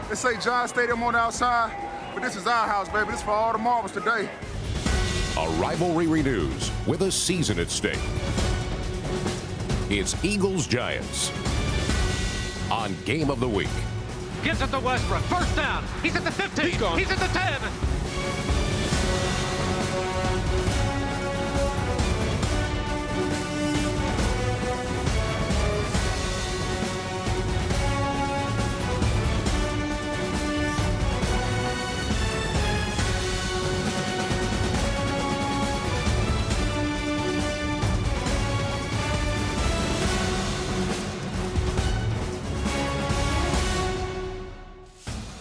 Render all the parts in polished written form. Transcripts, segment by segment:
They say John Stadium on the outside, but this is our house, baby. This is for all the marbles today. A rivalry renews with a season at stake. It's Eagles-Giants on Game of the Week. Gives it to Westbrook. First down. He's at the 15. He's at the 10.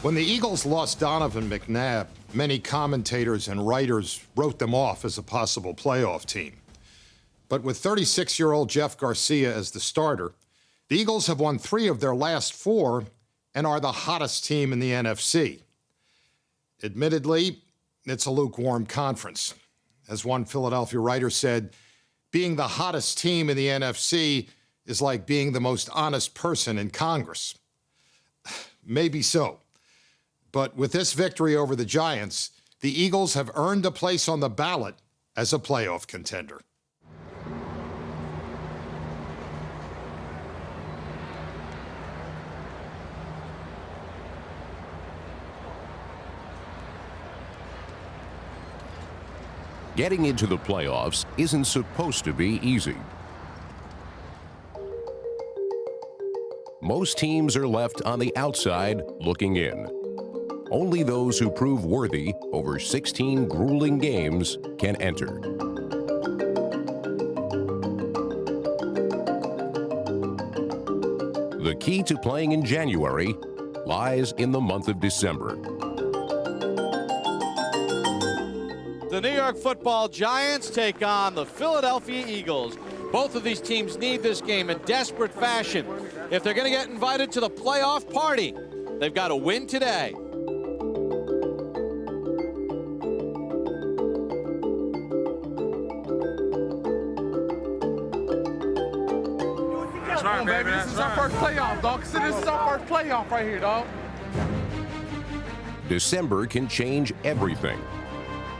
When the Eagles lost Donovan McNabb, many commentators and writers wrote them off as a possible playoff team. But with 36-year-old Jeff Garcia as the starter, the Eagles have won 3 of their last 4 and are the hottest team in the NFC. Admittedly, it's a lukewarm conference. As one Philadelphia writer said, being the hottest team in the NFC is like being the most honest person in Congress. Maybe so. But with this victory over the Giants, the Eagles have earned a place on the ballot as a playoff contender. Getting into the playoffs isn't supposed to be easy. Most teams are left on the outside looking in. Only those who prove worthy over 16 grueling games can enter. The key to playing in January lies in the month of December. The New York Football Giants take on the Philadelphia Eagles. Both of these teams need this game in desperate fashion. If they're going to get invited to the playoff party, they've got to win today. That's right, baby. This is our first playoff, dog. So this is our first playoff right here, dog. December can change everything.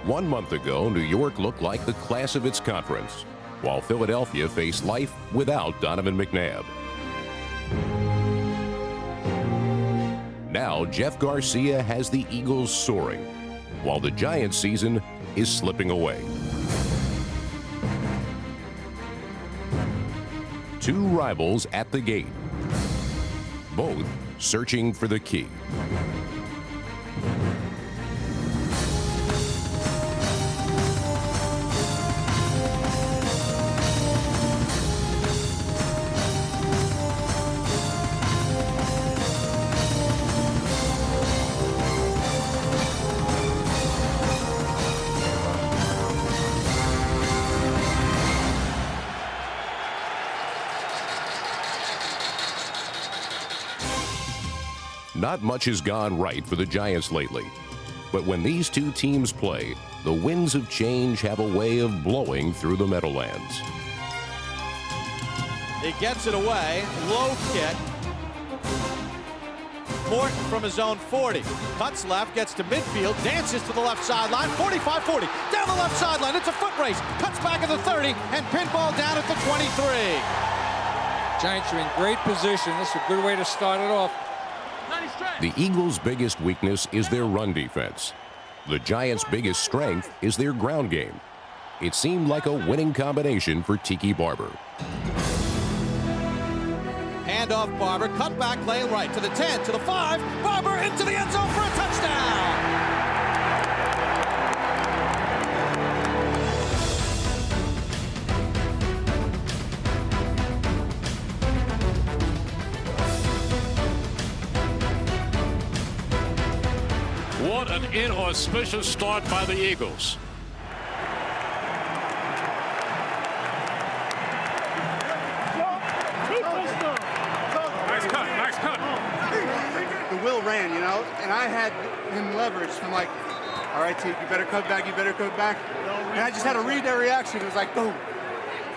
1 month ago, New York looked like the class of its conference, while Philadelphia faced life without Donovan McNabb. Now, Jeff Garcia has the Eagles soaring, while the Giants' season is slipping away. 2 rivals at the gate, both searching for the key. Not much has gone right for the Giants lately, but when these 2 teams play, the winds of change have a way of blowing through the Meadowlands. He gets it away, low kick. Morton from his own 40. Cuts left, gets to midfield, dances to the left sideline, 45-40. Down the left sideline, it's a foot race. Cuts back at the 30, and pinball down at the 23. Giants are in great position. This is a good way to start it off. The Eagles' biggest weakness is their run defense. The Giants' biggest strength is their ground game. It seemed like a winning combination for Tiki Barber. Hand off Barber, cut back lane right to the 10, to the 5. Barber into the end zone for a touchdown. What an inauspicious start by the Eagles. Nice cut. The will ran, you know, and I had him leveraged. I'm like, all right, T, you better cut back. And I just had to read their reaction. It was like, boom.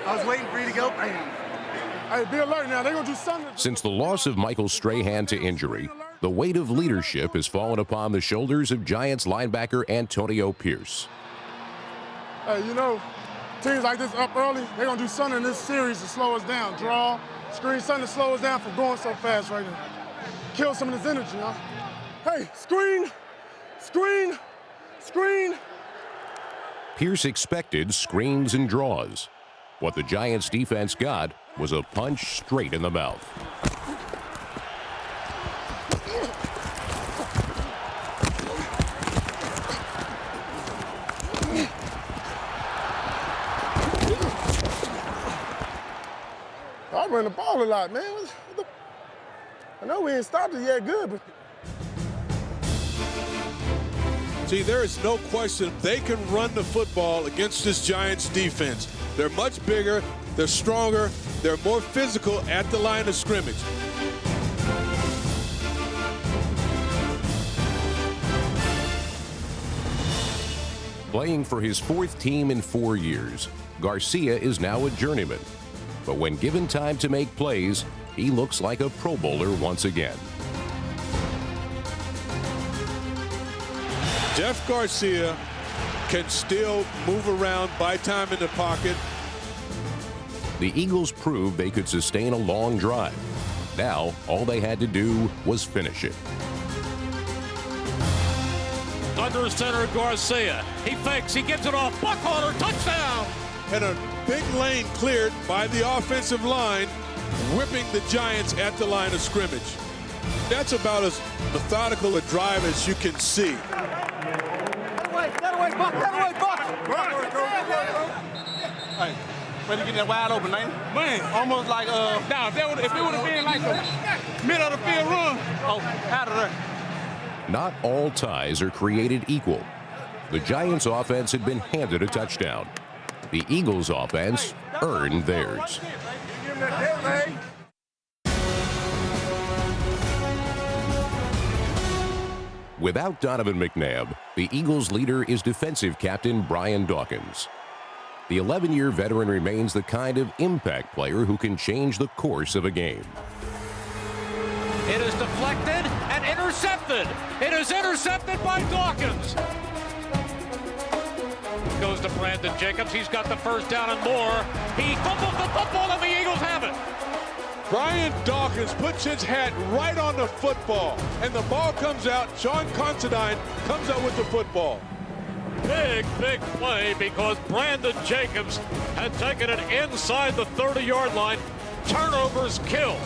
I was waiting for you to go, bam. Hey, be alert now. They're going to do something. Since the loss of Michael Strahan to injury, The weight of leadership has fallen upon the shoulders of Giants linebacker Antonio Pierce. Hey, you know, teams like this up early, they're going to do something in this series to slow us down. Draw, screen, something to slow us down from going so fast right now. Kill some of this energy, huh? Hey, screen, screen, screen. Pierce expected screens and draws. What the Giants defense got was a punch straight in the mouth. I run the ball a lot, man. I know we ain't stopped it yet good, but see, there is no question they can run the football against this Giants defense. They're much bigger, they're stronger, they're more physical at the line of scrimmage. Playing for his fourth team in 4 years, Garcia is now a journeyman. But when given time to make plays, he looks like a Pro Bowler once again. Jeff Garcia can still move around, buy time in the pocket. The Eagles proved they could sustain a long drive. Now, all they had to do was finish it. Under center, Garcia. He fakes. He gives it off. Buckholder, touchdown! And a big lane cleared by the offensive line, whipping the Giants at the line of scrimmage. That's about as methodical a drive as you can see. That way, Buck. Hey, ready to get that wide open, man. Almost like, now, if it would have been like the middle of the field run, out of there. Not all ties are created equal. The Giants' offense had been handed a touchdown. The Eagles' offense earned theirs. Without Donovan McNabb, the Eagles' leader is defensive captain Brian Dawkins. The 11-year veteran remains the kind of impact player who can change the course of a game. It is deflected and intercepted. It is intercepted by Dawkins. Goes to Brandon Jacobs. He's got the first down and more. He fumbles the football and the Eagles have it. Brian Dawkins puts his hat right on the football, and the ball comes out. Sean Considine comes out with the football. Big play because Brandon Jacobs had taken it inside the 30-yard line. Turnovers killed.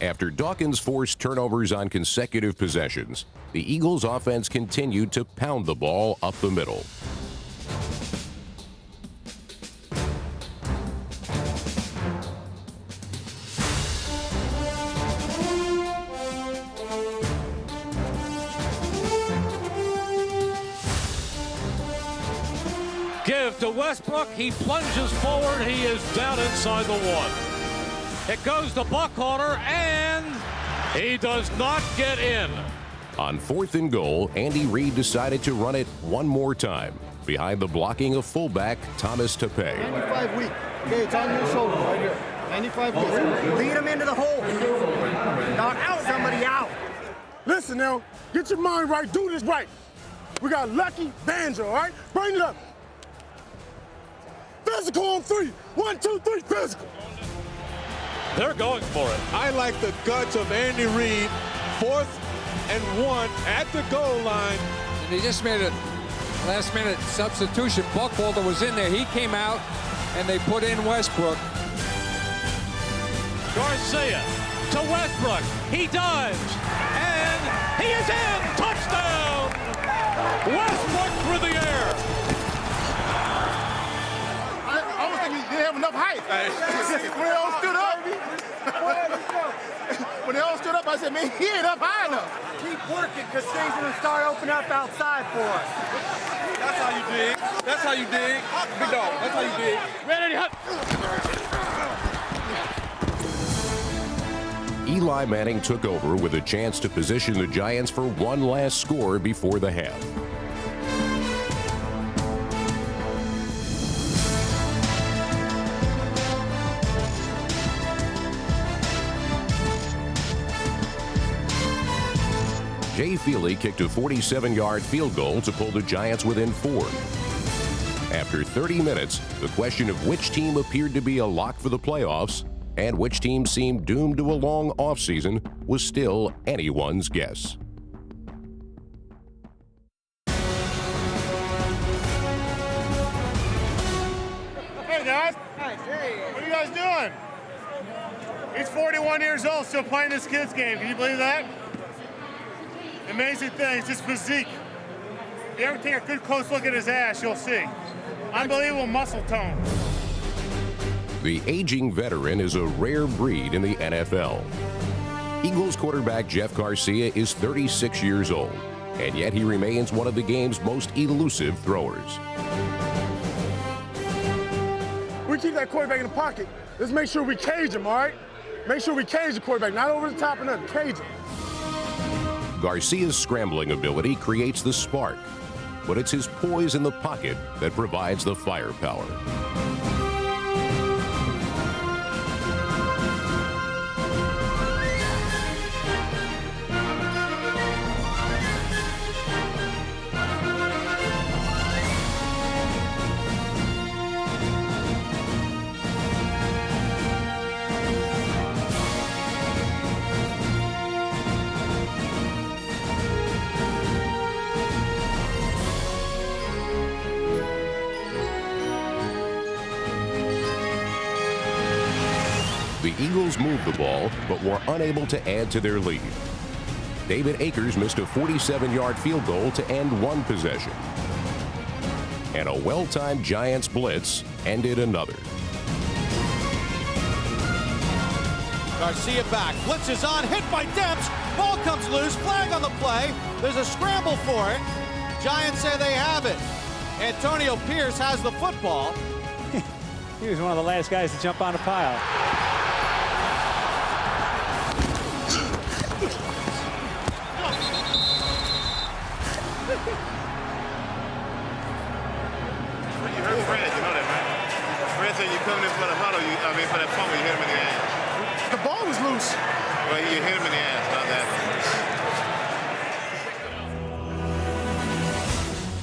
After Dawkins forced turnovers on consecutive possessions, the Eagles' offense continued to pound the ball up the middle. Give to Westbrook. He plunges forward. He is down inside the one. It goes to Buckholder, and he does not get in. On 4th and goal, Andy Reid decided to run it one more time, behind the blocking of fullback Thomas Tepe. 95 weak. Okay, it's on your shoulder right here. 95 weak. Lead him into the hole. Knock out somebody out. listen now, get your mind right, do this right. We got Lucky, Banjo, all right? Bring it up. Physical on 3. 1, 2, 3, physical. They're going for it. I like the guts of Andy Reid. 4th and 1 at the goal line. And they just made a last-minute substitution. Buckholder was in there. He came out, and they put in Westbrook. Garcia to Westbrook. He dives, and he is in. Touchdown! Westbrook through the air. I don't think he didn't have enough height. When they all stood up, I said, man, he ain't up high enough. Keep working, because things are going to start opening up outside for us. That's how you dig. That's how you dig. Big dog, that's how you dig. Ready, hut. Eli Manning took over with a chance to position the Giants for one last score before the half. Jay Feely kicked a 47-yard field goal to pull the Giants within 4. After 30 minutes, the question of which team appeared to be a lock for the playoffs and which team seemed doomed to a long offseason was still anyone's guess. Hey guys, what are you guys doing? He's 41 years old, still playing this kid's game. Can you believe that? Amazing thing, it's his physique. If you ever take a good close look at his ass, you'll see. Unbelievable muscle tone. The aging veteran is a rare breed in the NFL. Eagles quarterback Jeff Garcia is 36 years old, and yet he remains one of the game's most elusive throwers. We keep that quarterback in the pocket. Let's make sure we cage him, all right? Make sure we cage the quarterback, not over the top or nothing, cage him. Garcia's scrambling ability creates the spark, but it's his poise in the pocket that provides the firepower. The Eagles moved the ball, but were unable to add to their lead. David Akers missed a 47-yard field goal to end one possession. And a well-timed Giants blitz ended another. Garcia back, blitz is on, hit by Demps, ball comes loose, flag on the play, there's a scramble for it. Giants say they have it. Antonio Pierce has the football. He was one of the last guys to jump on the pile. You heard Fred, you know that, man. Fred said you coming in for the huddle, for that fumble, you hit him in the ass. The ball was loose. Well, you hit him in the ass, not that.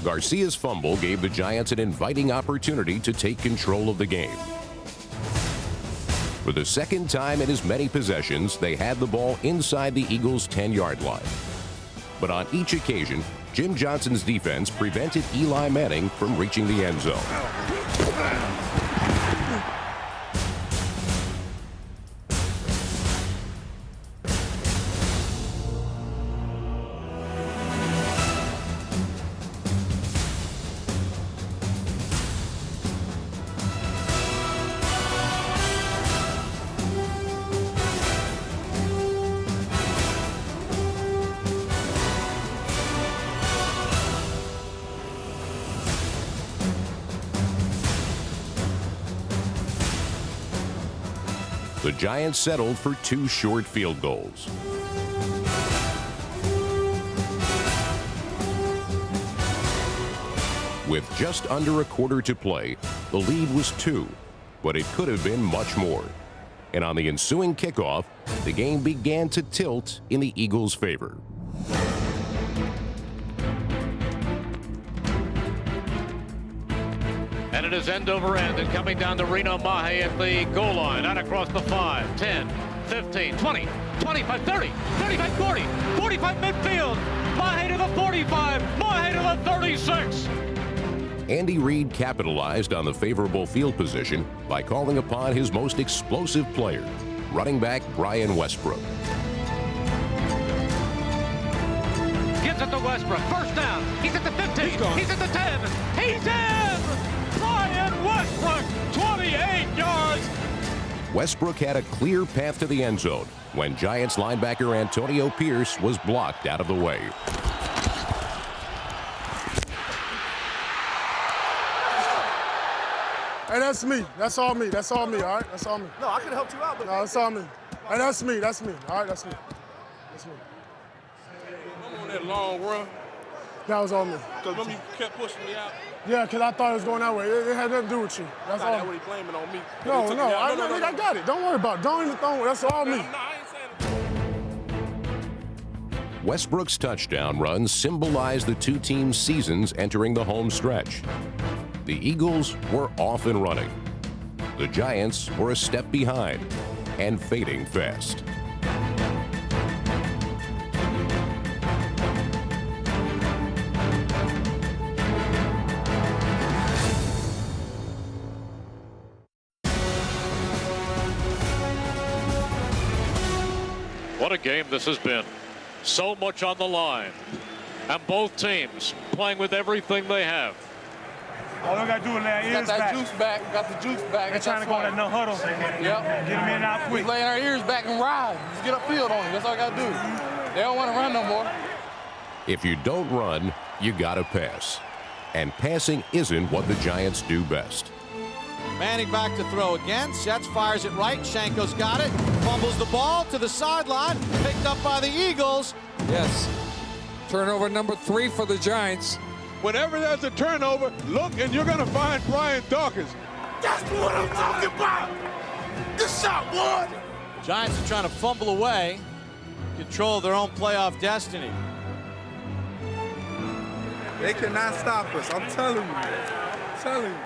Garcia's fumble gave the Giants an inviting opportunity to take control of the game. For the second time in as many possessions, they had the ball inside the Eagles' 10-yard line. But on each occasion, Jim Johnson's defense prevented Eli Manning from reaching the end zone. The Giants settled for 2 short field goals. With just under a quarter to play, the lead was 2, but it could have been much more. And on the ensuing kickoff, the game began to tilt in the Eagles' favor. And it is end over end, and coming down to Reno Mahe at the goal line, out across the 5, 10, 15, 20, 25, 30, 35, 40, 45 midfield. Mahe to the 45, Mahe to the 36. Andy Reid capitalized on the favorable field position by calling upon his most explosive player, running back Brian Westbrook. Gives it to Westbrook, first down. He's at the 15, he's at the 10, he's in! Brian Westbrook, 28 yards. Westbrook had a clear path to the end zone when Giants linebacker Antonio Pierce was blocked out of the way. Hey, that's me. That's all me. That's all me, all right? That's all me. No, I could have helped you out, but... No, that's all me. Hey, that's me. That's me. All right, that's me. That's me. I'm on that long run. That was all me. Because remember you kept pushing me out? Yeah, because I thought it was going that way. It had nothing to do with you. That's all. That's what he blaming on me. No, I got it. Don't worry about it. Don't even throw it. That's all me. No, I ain't saying Westbrook's touchdown run symbolized the two teams' seasons entering the home stretch. The Eagles were off and running. The Giants were a step behind and fading fast. What a game this has been. So much on the line. And both teams playing with everything they have. All we got to do is lay our ears back. Juice back. We got the juice back. They're trying to go that no huddle. Yep. Get them in and out quick. Just laying our ears back and ride. Just get upfield on it. That's all I got to do. They don't want to run no more. If you don't run, you gotta pass. And passing isn't what the Giants do best. Manning back to throw again. Sets, fires it right. Shanko's got it. Fumbles the ball to the sideline. Picked up by the Eagles. Yes. Turnover number 3 for the Giants. Whenever there's a turnover, look and you're going to find Brian Dawkins. That's what I'm talking about. Good shot, boy. Giants are trying to fumble away, control their own playoff destiny. They cannot stop us. I'm telling you. I'm telling you.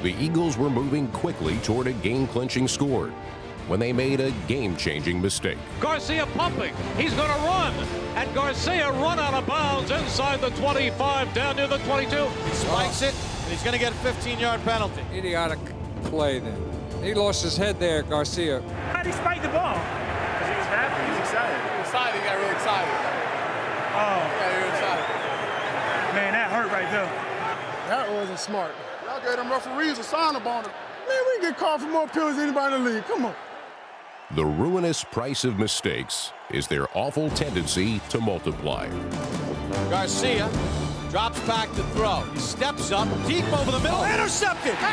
The Eagles were moving quickly toward a game-clinching score when they made a game-changing mistake. Garcia pumping. He's going to run. And Garcia run out of bounds inside the 25, down near the 22. He spikes it, and he's going to get a 15-yard penalty. Idiotic play then. He lost his head there, Garcia. How'd he spike the ball? Because he was happy. He was excited. He was excited. He got really excited. Oh. He got really excited. Man, that hurt right there. That wasn't smart. Y'all gave them referees a sign up on it. Man, we can get called for more penalties than anybody in the league. Come on. The ruinous price of mistakes is their awful tendency to multiply. Garcia drops back to throw. He steps up, deep over the middle, intercepted! Threw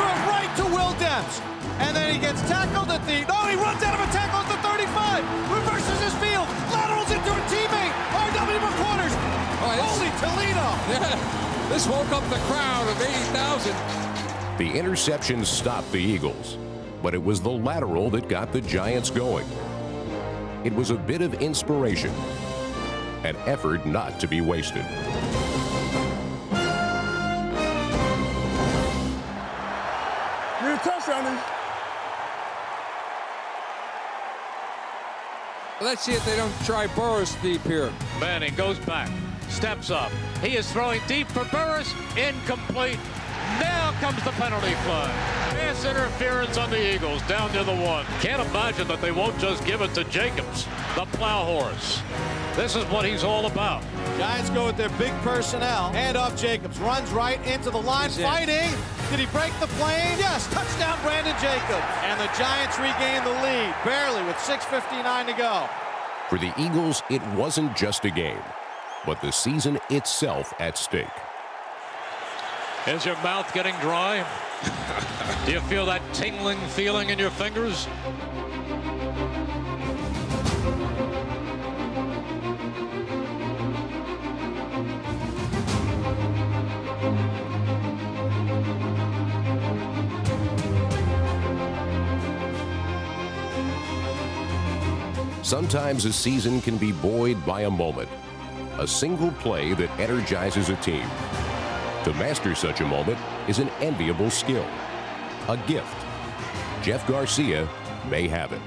it right to Will Dents. And then he gets tackled at the... No, he runs out of a tackle at the 35. Reverses his field. Laterals into a teammate. R.W. McQuarters. Holy Toledo. Yeah, this woke up the crowd of 80,000. The interception stopped the Eagles, but it was the lateral that got the Giants going. It was a bit of inspiration, an effort not to be wasted. Need a touchdown. Let's see if they don't try Burris deep here. Manning goes back, steps up. He is throwing deep for Burris. Incomplete. Now comes the penalty flag. Pass interference on the Eagles down near the 1. Can't imagine that they won't just give it to Jacobs, the plow horse. This is what he's all about. Giants go with their big personnel. Hand off Jacobs. Runs right into the line. Fighting. Did he break the plane? Yes. Touchdown, Brandon Jacobs. And the Giants regain the lead, barely, with 6:59 to go. For the Eagles, it wasn't just a game, but the season itself at stake. Is your mouth getting dry? Do you feel that tingling feeling in your fingers? Sometimes a season can be buoyed by a moment, a single play that energizes a team. To master such a moment is an enviable skill, a gift. Jeff Garcia may have it.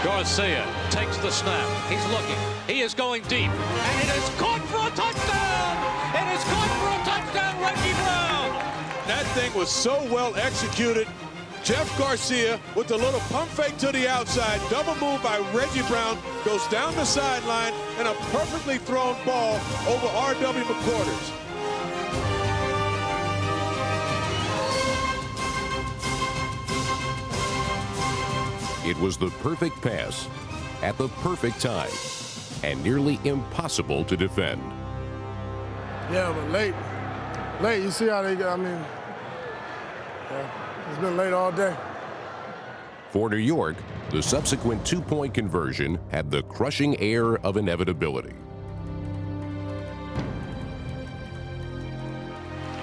Garcia takes the snap. He's looking. He is going deep. And it is caught for a touchdown! It is caught for a touchdown, Reggie Brown! That thing was so well executed. Jeff Garcia with a little pump fake to the outside, double move by Reggie Brown, goes down the sideline, and a perfectly thrown ball over R.W. McQuarters. It was the perfect pass at the perfect time and nearly impossible to defend. Yeah, but late, you see how they got, yeah, it's been late all day. For New York, the subsequent two-point conversion had the crushing air of inevitability.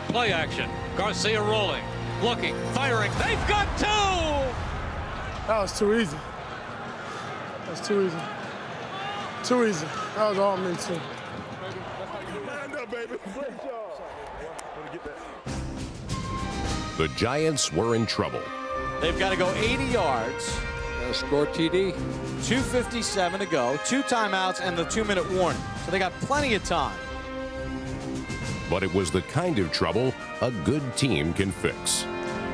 Play action. Garcia rolling, looking, firing. They've got two! That was too easy. That's too easy. Too easy. That was all me, too. The Giants were in trouble. They've got to go 80 yards. Gotta score TD. 2:57 to go, 2 timeouts, and the 2-minute warning. So they got plenty of time. But it was the kind of trouble a good team can fix.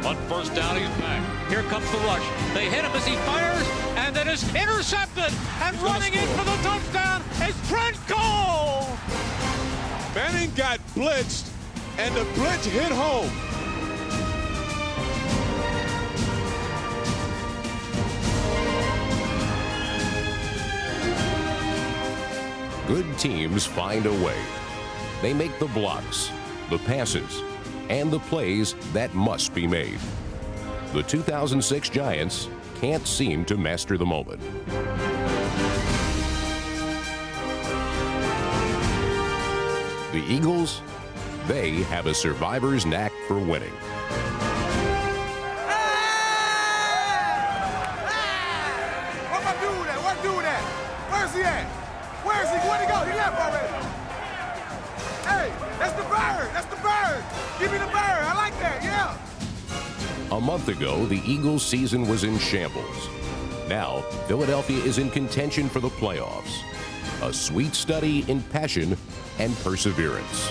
On first down, he's back. Here comes the rush. They hit him as he fires, and then is intercepted. And running in for the touchdown is Trent Cole. Manning got blitzed, and the blitz hit home. Good teams find a way. They make the blocks, the passes, and the plays that must be made. The 2006 Giants can't seem to master the moment. The Eagles, they have a survivor's knack for winning. Where my dude at? Where dude at? Where's he at? Where is he? Where'd he go? He left already. Hey, that's the bird. That's the bird. Give me the bird. I like that. Yeah. A month ago, the Eagles' season was in shambles. Now, Philadelphia is in contention for the playoffs. A sweet study in passion and perseverance.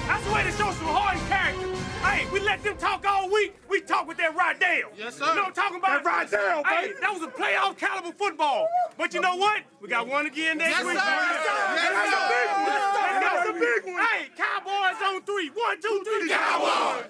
That's the way to show some heart and character. Hey, we let them talk all week. We talk with that Rydell. Yes, sir. You know what I'm talking about? That Rydell, Hey, baby. that was a playoff caliber football. But you know what? We got one again next week. Yes, sir. And that's a big one. Yes, sir. And that's a big one. Hey, Cowboys on 3. 1, 2, 3. Cowboys.